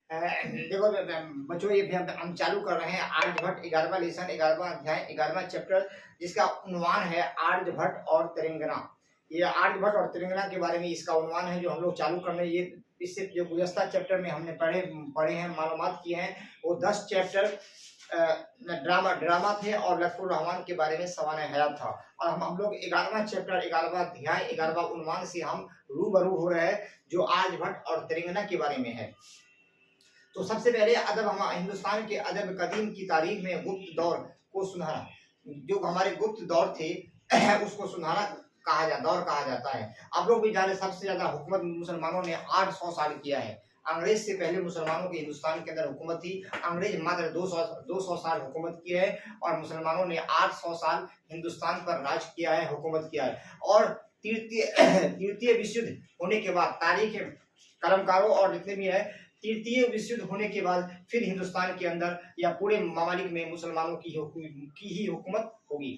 देखो बच्चों, ये भी हम चालू कर रहे हैं आर्यभट्ट 11वां लेसन 11वां अध्याय 11वां चैप्टर, जिसका उन्वान है आर्यभट्ट और तेलंगाना। ये आर्यभट्ट और तेलंगाना के बारे में इसका उन्वान है जो हम लोग चालू कर रहे हैं। ये इससे जो गुज़श्ता चैप्टर में हमने पढ़े हैं, मालूमात किए हैं, वो 10 चैप्टर ड्रामा थे और लत्फुर रहमान के बारे में सवाल हयात था। और हम लोग 11वां चैप्टर 11वां अध्याय 11वां उन्वान से हम रूबरू हो रहे हैं, जो आर्यभट्ट और तेलंगाना के बारे में है। तो सबसे पहले अदब, हम हिंदुस्तान के अदब कदीम की तारीख में गुप्त दौर को सुनहरा, जो हमारे गुप्त दौर थे उसको सुनहरा दौर कहा जाता है। आप लोग भी जाने, सबसे ज्यादा हुकूमत मुसलमानों ने 800 साल किया है। अंग्रेज से पहले मुसलमानों की हिंदुस्तान के अंदर हुकूमत थी। अंग्रेज मात्र 200 साल हुकूमत किया है और मुसलमानों ने 800 साल हिंदुस्तान पर राज किया है, हुकूमत किया है। और तृतीय विश्व युद्ध होने के बाद, तारीख कलमकारों और जितने भी है, तृतीय विश्व युद्ध होने के बाद फिर हिंदुस्तान के अंदर या पूरे ममालिक में मुसलमानों की ही हुकूमत होगी।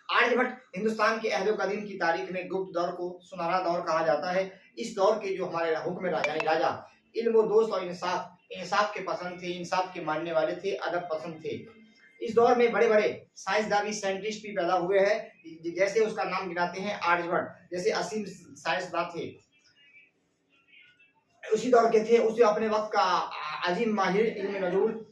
आर्यभट्ट हिंदुस्तान के अहद कदीम की तारीख में गुप्त दौर को सुनहरा दौर कहा जाता है। इस दौर के जो हमारे हुक्मरान यानी राजा इल्म दोस्त और इंसाफ के पसंद थे, इंसाफ के मानने वाले थे, अदब पसंद थे। इस दौर में बड़े बड़े साइंसदान साइंटिस्ट भी पैदा हुए हैं, जैसे उसका नाम गिनाते हैं आर्यभट्ट, जैसे असीम साइंसदान थे, उसी दौर के थे। उसे अपने वक्त का अजीम माहिर इल्म नजूल,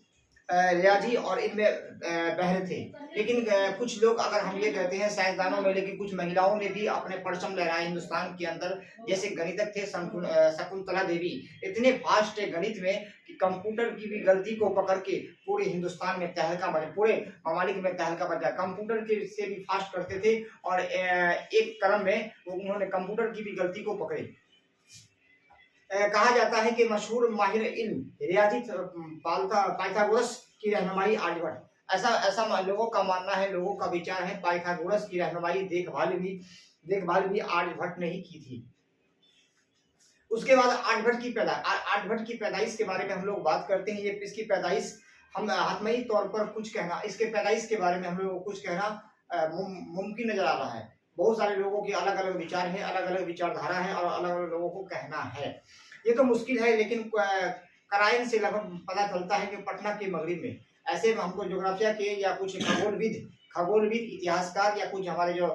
रियाजी और इनमें बहरे थे। लेकिन कुछ लोग, अगर हम ये कहते हैं साइंसदानों में, लेकिन कुछ महिलाओं ने भी अपने परचम लहराए हिंदुस्तान के अंदर। जैसे गणितज्ञ थे शकुंतला देवी, इतने फास्ट है गणित में कि कंप्यूटर की भी गलती को पकड़ के पूरे हिंदुस्तान में तहलका मचा, पूरे ममालिक में तहलका मचा। कंप्यूटर के से भी फास्ट करते थे और एक क्रम में उन्होंने कंप्यूटर की भी गलती को पकड़े। कहा जाता है कि मशहूर माहिर इल्म रियाजी पाइथागोरस की रहनुमाई आर्यभट्ट। ऐसा लोगों का मानना है, लोगों का विचार है, पाइथागोरस की रहनुमाई देखभाल भी आर्यभट्ट ने ही की थी। उसके बाद आर्यभट्ट की पैदाइश के बारे में हम लोग बात करते हैं। ये इसकी पैदाइश हम हातमी तौर पर कुछ कहना, इसके पैदाइश के बारे में हम लोग कुछ कहना मुमकिन नजर आ रहा है। बहुत सारे लोगों के अलग अलग विचार है, अलग अलग विचारधारा है और अलग अलग लोगों को कहना है। ये तो मुश्किल है, लेकिन कराइन से लगभग पता चलता है कि पटना के मगरिब में, ऐसे में हमको ज्योग्राफिया के या कुछ खगोलविद इतिहासकार या कुछ हमारे जो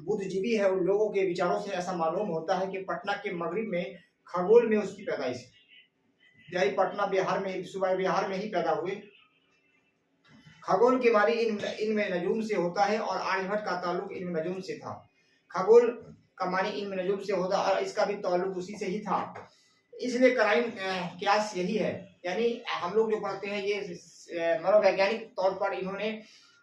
बुद्धिजीवी है उन लोगों के विचारों से ऐसा मालूम होता है कि पटना के मगरिब में खगोल में उसकी पैदाइश, यही पटना बिहार में, सूबा बिहार में ही पैदा हुए। खगोल के मानी इल्म नजूम से होता है और आर्यभट्ट का ताल्लुक इल्म नजूम से था। खगोल का मानी इल्म नजूम से होता और इसका भी ताल्लुक उसी से ही था। इसलिए कराइन क्यास यही है, यानी हम लोग जो पढ़ते हैं ये मनोवैज्ञानिक तौर पर इन्होंने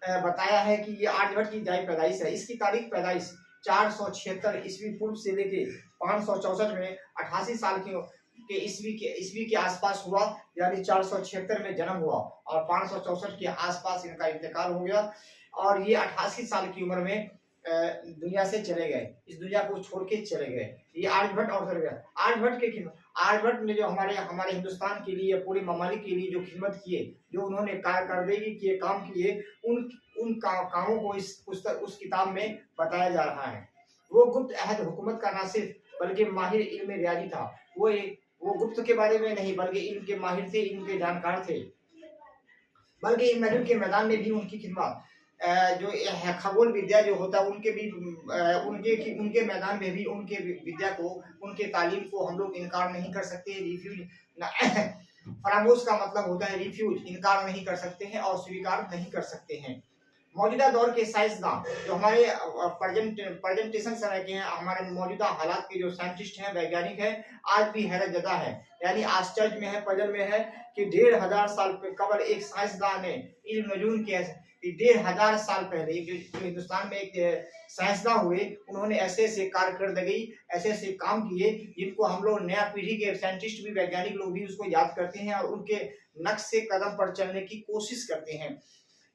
बताया है कि ये आर्यभट्ट की जाय पैदाइश है। इसकी तारीख पैदाइश 476 ईस्वी पूर्व से लेके 564 में 88 साल के ईस्वी के आसपास हुआ, यानी 476 में जन्म हुआ और 564 के आसपास इनका इंतकाल हो गया और ये 88 साल की उम्र में दुनिया से चले गए, इस दुनिया को छोड़ के चले गए। ये आर्यभट्ट और आर्यभट्ट ने जो हमारे हिंदुस्तान के लिए, पूरे ममालिक के लिए जो खिदमत किए, जो उन्होंने कारकर्दगी किए, काम किए, उन कामों को उस किताब में बताया जा रहा है। वो गुप्त अहद हुकूमत का ना सिर्फ बल्कि माहिर इल्म रियाजी था। वो गुप्त के बारे में नहीं बल्कि इल्म के माहिर थे, इल्म के जानकार थे, बल्कि इल्म नजूम के मैदान में भी उनकी खिदमत, जो खगोल विद्या जो होता है उनके मैदान में भी उनके विद्या को, उनके तालीम को हम लोग इनकार नहीं कर सकते। फरामोश का मतलब होता है रिफ्यूज, इनकार नहीं कर सकते हैं और स्वीकार नहीं कर सकते हैं। मौजूदा दौर के साइंसदान जो हमारे प्रेजेंटेशन समय के हैं, हमारे मौजूदा हालात के जो साइंटिस्ट हैं, वैज्ञानिक हैं, आज भी हैरत जदा है, यानी आश्चर्य में है, पजल में है कि 1500 साल कबल एक साइंसदान ने इल्म नजूम के 1500 साल पहले जो हिंदुस्तान में एक साइंसदान हुए, उन्होंने ऐसे कारकर्दगी, ऐसे काम किए जिनको हम लोग नया पीढ़ी के साइंटिस्ट भी, वैज्ञानिक लोग भी उसको याद करते हैं और उनके नक्श कदम पर चलने की कोशिश करते हैं,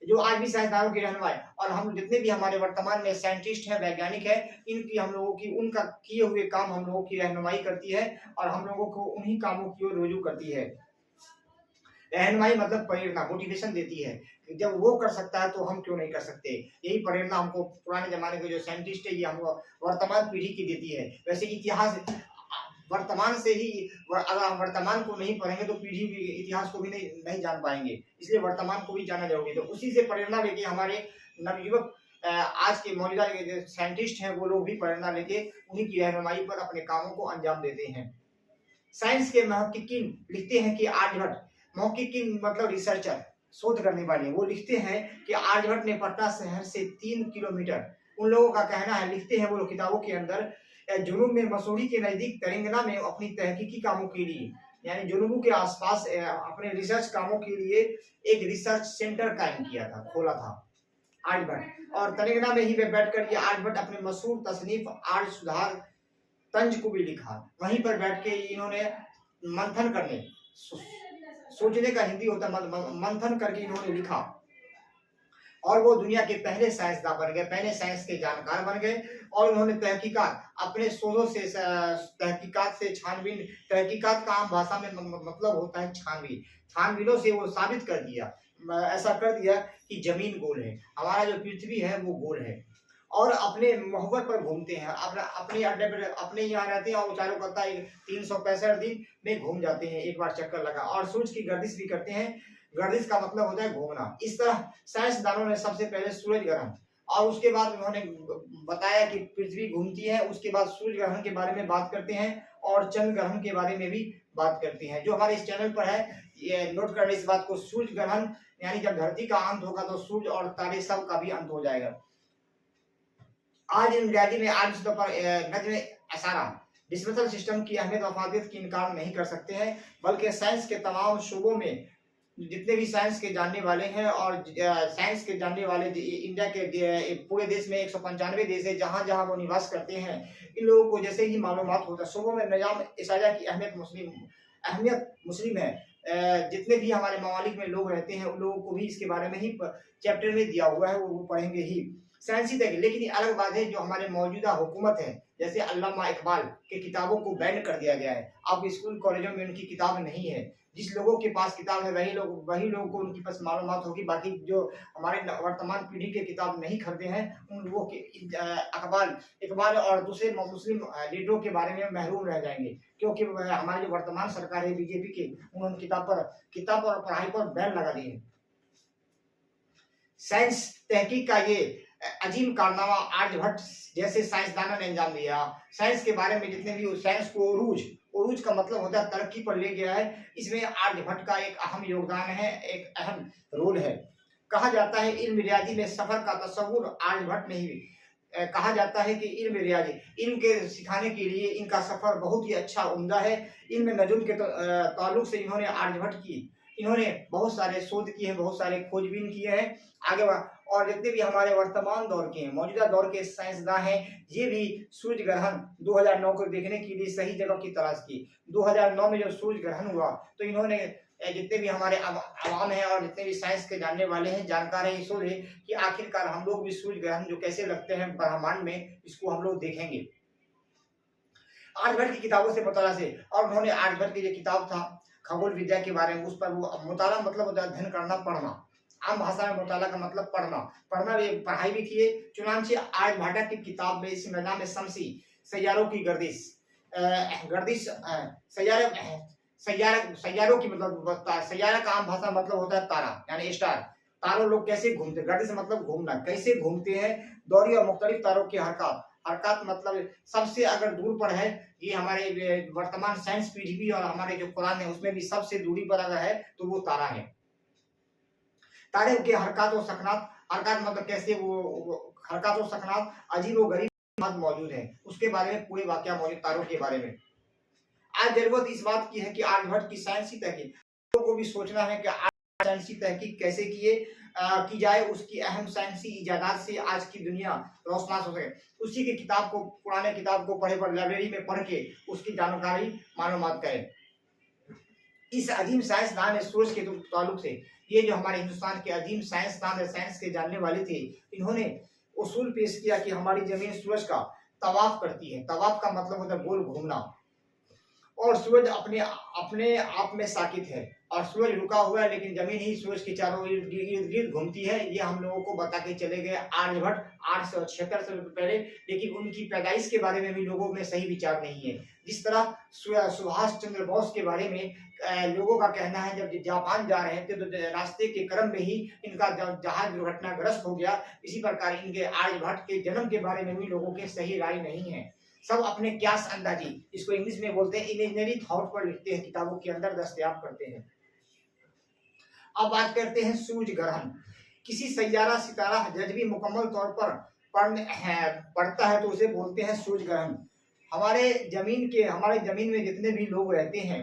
जो आज भी साइंसदानों की रहनुमाई। और हम जितने भी हमारे वर्तमान में साइंटिस्ट हैं, वैज्ञानिक हैं, इनकी हम लोगों की, उनका किए हुए काम हम लोगों की रहनुमाई करती है और हम लोगों को उन्हीं कामों की ओर रुजू करती है। रहनुमाई मतलब प्रेरणा, मोटिवेशन देती है। जब वो कर सकता है तो हम क्यों नहीं कर सकते। यही प्रेरणा हमको पुराने जमाने के जो साइंटिस्ट है, ये हमको वर्तमान पीढ़ी की देती है। वैसे इतिहास वर्तमान से ही अगर हम वर्तमान को नहीं पढ़ेंगे तो पीढ़ी भी इतिहास को भी नहीं जान पाएंगे, इसलिए वर्तमान को भी जाना जरूरी है। तो उसी से प्रेरणा लेके हमारे नवयुवक आज के मौजूदा साइंटिस्ट हैं वो लोग भी प्रेरणा लेके उन्हीं की रहनुमाई पर अपने कामों को अंजाम देते हैं। साइंस के महक्कीकीन लिखते हैं कि आर्यभट्ट, महक्कीकीन मतलब रिसर्चर, शोध करने वाले, वो लिखते हैं कि आर्यभट्ट ने पटना शहर से 3 किलोमीटर, उन लोगों का कहना है, लिखते हैं वो लोग किताबों के अंदर, जुनूब में मसूरी के नजदीक तेलंगाना में अपनी तहकीकी कामों के लिए, यानी जुनूबू के आसपास अपने रिसर्च कामों के लिए एक रिसर्च सेंटर कायम किया था, खोला था आर्यभट्ट। और तेलंगाना में ही वे बैठकर ये आर्यभट्ट अपने मशहूर तसनीफ आर्य सुधार तंज को भी लिखा। वहीं पर बैठ के इन्होंने मंथन करने, सोचने का हिंदी होता है मंथन करके इन्होंने लिखा, और वो दुनिया के पहले साइंसदान बन गए, पहले साइंस के जानकार बन गए। और उन्होंने तहकीकात अपने शोधों से, तहकीकात से छानबीन, तहकीकात का आम भाषा में मतलब होता है छानबीन, छानबीनों से वो साबित कर दिया, ऐसा कर दिया कि जमीन गोल है, हमारा जो पृथ्वी है वो गोल है। और अपने मोहब्बत पर घूमते हैं, अपने अड्डे पर, अपने यहाँ रहते हैं और चारों करता है 365 दिन में घूम जाते हैं, एक बार चक्कर लगा। और सूरज की गर्दिश भी करते हैं, गर्दिश का मतलब होता है घूमना। इस तरह साइंसदानों ने सबसे पहले सूरज ग्रहण, और उसके बाद उन्होंने बताया कि पृथ्वी घूमती है, उसके बाद सूर्य ग्रहण के बारे में बात करते हैं और चंद्र ग्रहण के बारे में भी बात करते हैं। जो हमारे इस चैनल पर है ये नोट कर इस बात को, सूर्य ग्रहण यानी जब धरती का अंत होगा तो सूर्य और तारे सब का भी अंत हो जाएगा। आज इंग्रजी में आज पर नज्म अशारा डिस्मिसल सिस्टम की अहमियत और अफादियत की इनकार नहीं कर सकते हैं, बल्कि साइंस के तमाम शोबों में जितने भी साइंस के जानने वाले हैं, और साइंस के जानने वाले इंडिया के पूरे देश में 195 देश है जहां जहां वो निवास करते हैं, इन लोगों को जैसे ही मालूमात होता है शोबों में निजाम इशारा की अहमियत मुस्लिम है। जितने भी हमारे ममालिक में लोग रहते हैं उन लोगों को भी इसके बारे में ही चैप्टर में दिया हुआ है, वो पढ़ेंगे ही साइंसी तक। लेकिन ये अलग बात है जो हमारे मौजूदा हुकूमत है, जैसे अल्लामा इकबाल के किताबों को बैन कर दिया गया है, अब स्कूल कॉलेजों में उनकी किताब नहीं है। जिस लोगों के पास किताब है वही लोगों को उनके पास मालूमात होगी, बाकी जो हमारे वर्तमान पीढ़ी के किताब नहीं खरीदे हैं उन लोगों के इकबाल और दूसरे मुस्लिम लीडरों के बारे में महरूम रह जाएंगे, क्योंकि हमारी जो वर्तमान सरकार है बीजेपी की, उन्होंने किताब और पढ़ाई पर बैन लगा दिए। साइंस तहकीक का ये अजीम कारनामा आर्यभट्ट जैसे साइंसदानों ने अंजाम दिया। साइंस के बारे में जितने भी साइंस को उरूज का मतलब होता है तरक्की पर ले गया है, इसमें आर्यभट्ट का एक अहम योगदान है, एक अहम रोल है। कहा जाता है इल्म रियाजी में सफर का तस्वुर आर्यभट्ट ने ही, कहा जाता है कि इल्म रियाजी, इल्म के सिखाने के लिए इनका सफर बहुत ही अच्छा उम्दा है। इल्म नजुम के ताल्लुक से इन्होंने बहुत सारे शोध किए हैं, बहुत सारे खोजबीन किए हैं आगे। और जितने भी हमारे वर्तमान दौर के मौजूदा दौर के साइंसदान हैं, ये भी सूर्य ग्रहण 2009 को देखने के लिए सही जगह की तलाश की। 2009 में जब सूर्य ग्रहण हुआ तो इन्होंने जितने भी हमारे आवाम हैं और जितने भी साइंस के जानने वाले हैं, जानकार हैं, सोचे कि आखिरकार हम लोग भी सूर्य ग्रहण जो कैसे लगते हैं ब्रह्मांड में, इसको हम लोग देखेंगे आर्यभट्ट की किताबों से मुताला से। और उन्होंने आर्यभट्ट की जो किताब था खगोल विद्या के बारे में, उस पर वो मुताला मतलब होता है अध्ययन करना, पढ़ना, आम भाषा में मुताला का मतलब पढ़ना भी, पढ़ाई भी किए। चुनांचे आर्यभट्ट की किताब में इसी नाम है शमसी सैयारों की गर्दिश, सैयारों की मतलब सैयारा का आम भाषा मतलब होता है तारा यानी स्टार। तारों लोग कैसे घूमते, गर्दिश मतलब घूमना, कैसे घूमते हैं, दौरी और मुख्तलिफ तारों की हरकत मतलब सबसे अगर दूर पर है, ये हमारे वर्तमान साइंस पीढ़ी और हमारे जो कुरान है उसमें भी सबसे दूरी पर अगर है तो वो तारा है। तारे के हरकत और सकनात, हरकत मतलब कैसे वो हरकत और सकनात, अजीब और गरीब बात मौजूद है, उसके बारे में पूरे वाकया मौजूद तारों के बारे में। आज जरूरत इस बात की है कि आर्यभट्ट की साइंसी तहकीक को भी सोचना है कि साइंसी तहकीक कैसे की जाए, उसकी अहम साइंसी इजादात से आज की दुनिया रोशनास हो सके। उसी की किताब को, पुराने किताब को पढ़े पर लाइब्रेरी में पढ़ के उसकी जानकारी मालूमात करें। इस अजीम साइंसदान ने सूरज के ताल्लुक से, ये जो हमारे हिंदुस्तान के अजीम साइंसदान है, साइंस के जानने वाले थे, इन्होंने उसूल पेश किया कि हमारी जमीन सूरज का तवाफ करती है। तवाफ का मतलब होता है गोल घूमना, और सूरज अपने आप में साकित है और सूरज रुका हुआ है, लेकिन जमीन ही सूरज के चारों इर्द गिर्द घूमती है। ये हम लोगों को बता के चले गए आर्यभट्ट 876 साल पहले। लेकिन उनकी पैदाइश के बारे में भी लोगों में सही विचार नहीं है। जिस तरह सुभाष चंद्र बोस के बारे में लोगों का कहना है, जब जापान जा रहे थे तो रास्ते के क्रम में ही इनका जहाज दुर्घटनाग्रस्त हो गया। इसी प्रकार इनके आर्यभट्ट के जन्म के बारे में भी लोगों के सही राय नहीं है। सब अपने क्यास अंदाजी, इसको इंग्लिश में बोलते हैं इमेजिनरी थॉट पर लिखते हैं, किताबों के अंदर दस्तयाब करते हैं। अब बात करते हैं सूर्य ग्रहण। किसी सैयारा सितारा जब भी मुकम्मल तौर पर पड़ता है तो उसे बोलते हैं सूर्य ग्रहण। हमारे जमीन में जितने भी लोग रहते हैं